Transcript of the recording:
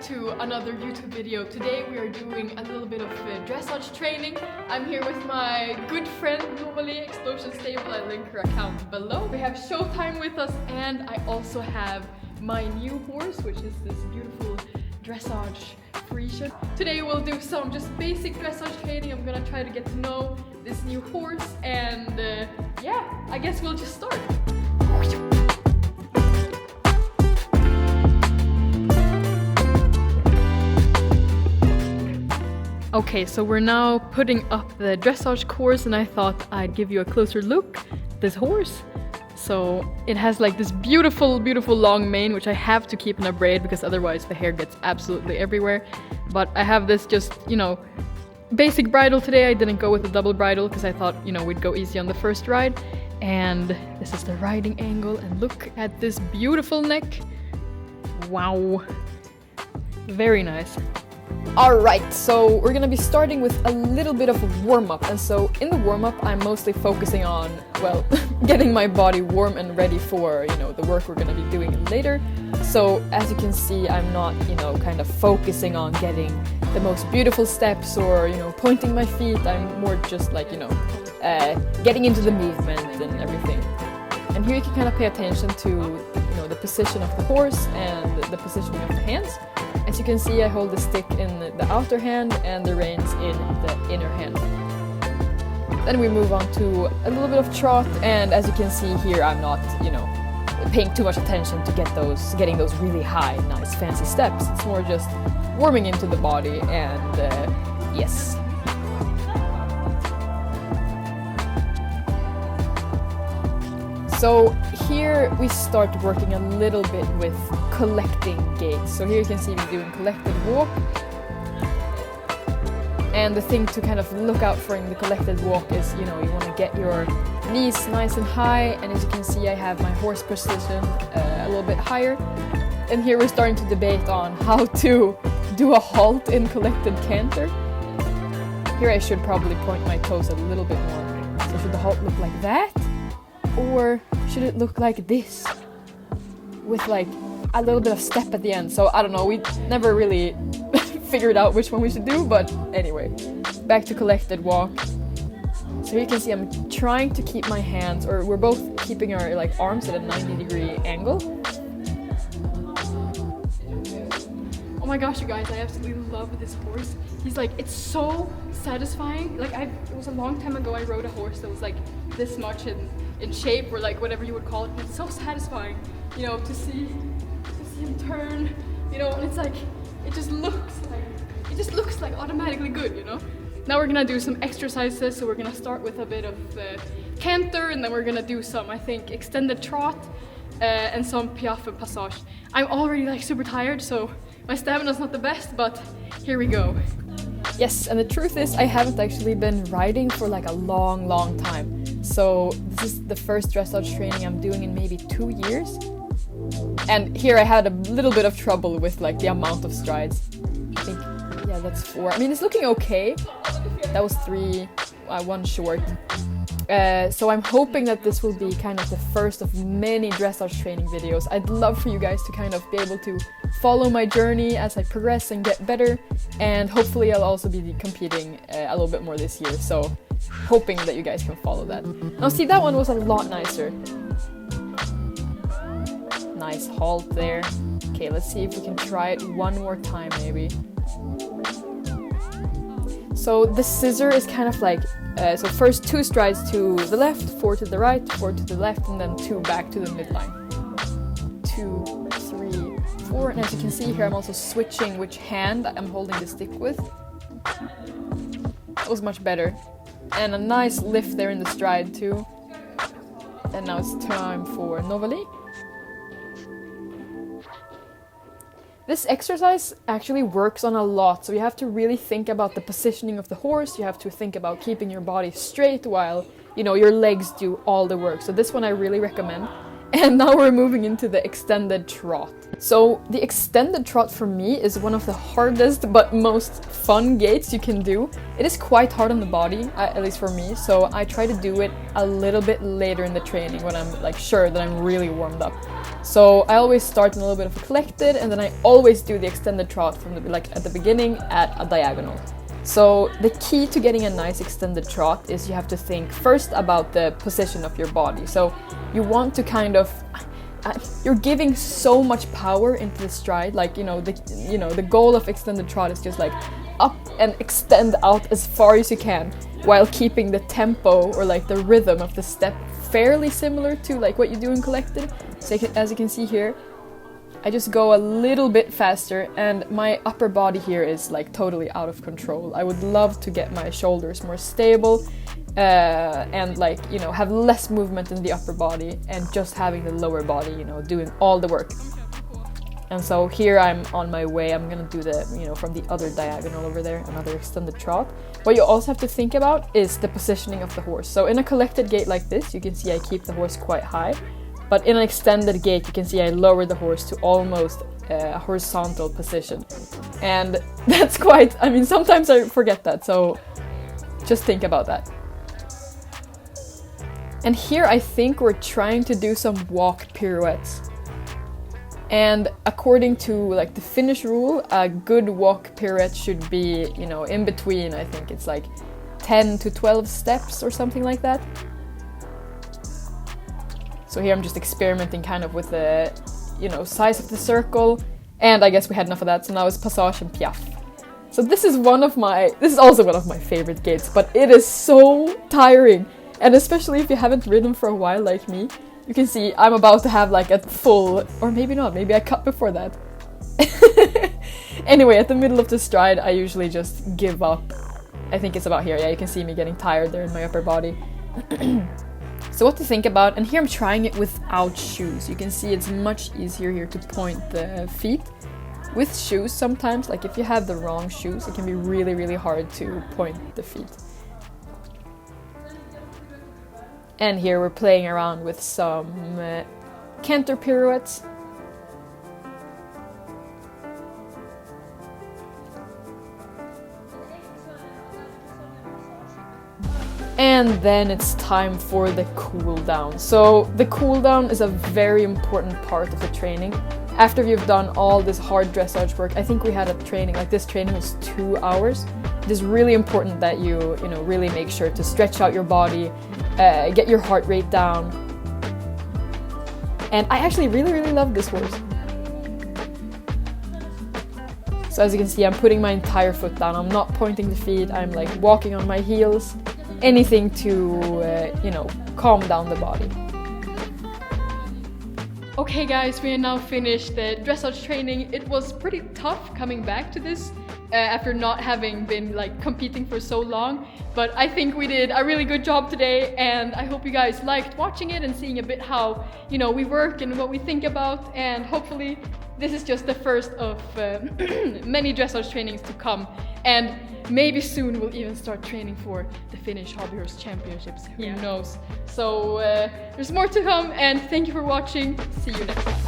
to another YouTube video. Today we are doing a little bit of dressage training. I'm here with my good friend Normally Explosion Stable. I link her account below. We have Showtime with us, and I also have my new horse, which is this beautiful dressage Friesian. Today we'll do some just basic dressage training. I'm gonna try to get to know this new horse, and yeah, I guess we'll just start. Okay, so we're now putting up the dressage course, and I thought I'd give you a closer look at this horse. So it has like this beautiful, beautiful long mane, which I have to keep in a braid because otherwise the hair gets absolutely everywhere. But I have this just, you know, basic bridle today. I didn't go with a double bridle because I thought, you know, we'd go easy on the first ride. And this is the riding angle, and look at this beautiful neck. Wow. Very nice. Alright, so we're gonna be starting with a little bit of a warm-up, and so in the warm-up I'm mostly focusing on, well, getting my body warm and ready for, you know, the work we're gonna be doing later. So as you can see, I'm not, you know, kind of focusing on getting the most beautiful steps or, you know, pointing my feet. I'm more just like, you know, getting into the movement and everything. And here you can kind of pay attention to, you know, the position of the horse and the positioning of the hands. As you can see, I hold the stick in the outer hand and the reins in the inner hand. Then we move on to a little bit of trot, and as you can see here, I'm not, you know, paying too much attention to getting those really high, nice, fancy steps. It's more just warming into the body, and yes. So here we start working a little bit with collecting gaits. So here you can see me doing collected walk. And the thing to kind of look out for in the collected walk is, you know, you want to get your knees nice and high. And as you can see, I have my horse position a little bit higher. And here we're starting to debate on how to do a halt in collected canter. Here I should probably point my toes a little bit more. So should the halt look like that? Or should it look like this? With like a little bit of step at the end. So I don't know, we never really figured out which one we should do, but anyway. Back to collected walk. So you can see I'm trying to keep my hands, or we're both keeping our like arms at a 90-degree angle. Oh my gosh, you guys, I absolutely love this horse. He's like, it's so satisfying. Like it was a long time ago I rode a horse that was like this much in shape, or like whatever you would call it. And it's so satisfying, you know, to see him turn, you know, and it's like, it just looks like automatically good, you know. Now we're gonna do some exercises. So we're gonna start with a bit of canter, and then we're gonna do some, I think, extended trot and some piaffe and passage. I'm already like super tired, so my stamina's not the best, but here we go. Yes, and the truth is I haven't actually been riding for like a long time. So this is the first dressage training I'm doing in maybe 2 years. And here I had a little bit of trouble with like the amount of strides. I think, yeah, that's 4. I mean, it's looking okay. That was 3, 1 short. So I'm hoping that this will be kind of the first of many dressage training videos. I'd love for you guys to kind of be able to follow my journey as I progress and get better. And hopefully I'll also be competing a little bit more this year. So hoping that you guys can follow that. Now see, that one was a lot nicer. Nice halt there. Okay, let's see if we can try it one more time maybe. So the scissor is kind of like, so first 2 strides to the left, 4 to the right, 4 to the left, and then 2 back to the midline. 2, 3, 4, and as you can see here, I'm also switching which hand I'm holding the stick with. That was much better. And a nice lift there in the stride too. And now it's time for Novali. This exercise actually works on a lot, so you have to really think about the positioning of the horse. You have to think about keeping your body straight while, you know, your legs do all the work. So this one I really recommend. And now we're moving into the extended trot. So the extended trot for me is one of the hardest but most fun gaits you can do. It is quite hard on the body, at least for me, so I try to do it a little bit later in the training when I'm like sure that I'm really warmed up. So I always start in a little bit of a collected, and then I always do the extended trot from at the beginning at a diagonal. So the key to getting a nice extended trot is you have to think first about the position of your body. So you want to kind of, you're giving so much power into the stride, like the goal of extended trot is just like up and extend out as far as you can, while keeping the tempo or like the rhythm of the step fairly similar to like what you do in collected. So as you can see here, I just go a little bit faster, and my upper body here is like totally out of control. I would love to get my shoulders more stable and like, have less movement in the upper body and just having the lower body, doing all the work. And so here I'm on my way. I'm gonna do the, from the other diagonal over there, another extended trot. What you also have to think about is the positioning of the horse. So in a collected gait like this, you can see I keep the horse quite high. But in an extended gait, you can see I lower the horse to almost a horizontal position. And that's quite, sometimes I forget that, so just think about that. And here I think we're trying to do some walk pirouettes. And according to like the Finnish rule, a good walk pirouette should be, in between, I think it's like 10 to 12 steps or something like that. So here I'm just experimenting kind of with the, size of the circle. And I guess we had enough of that, so now it's passage and piaffe. So this is also one of my favorite gaits, but it is so tiring. And especially if you haven't ridden for a while like me, you can see I'm about to have like a full, or maybe not, maybe I cut before that. Anyway, at the middle of the stride, I usually just give up. I think it's about here. Yeah, you can see me getting tired there in my upper body. So what to think about, and here I'm trying it without shoes. You can see it's much easier here to point the feet. With shoes sometimes, like if you have the wrong shoes, it can be really, really hard to point the feet. And here we're playing around with some canter pirouettes. And then it's time for the cool down. So the cool down is a very important part of the training. After you've done all this hard dressage work, I think we had a training, like this training was 2 hours. It is really important that you really make sure to stretch out your body, get your heart rate down. And I actually really, really love this horse. So as you can see, I'm putting my entire foot down. I'm not pointing the feet. I'm like walking on my heels. Anything to, calm down the body. Okay guys, we are now finished the dressage training. It was pretty tough coming back to this after not having been like competing for so long. But I think we did a really good job today, and I hope you guys liked watching it and seeing a bit how, we work and what we think about. And hopefully this is just the first of many dressage trainings to come. And maybe soon we'll even start training for the Finnish Hobbyhorse Championships. Who knows? So there's more to come, and thank you for watching. See you next time.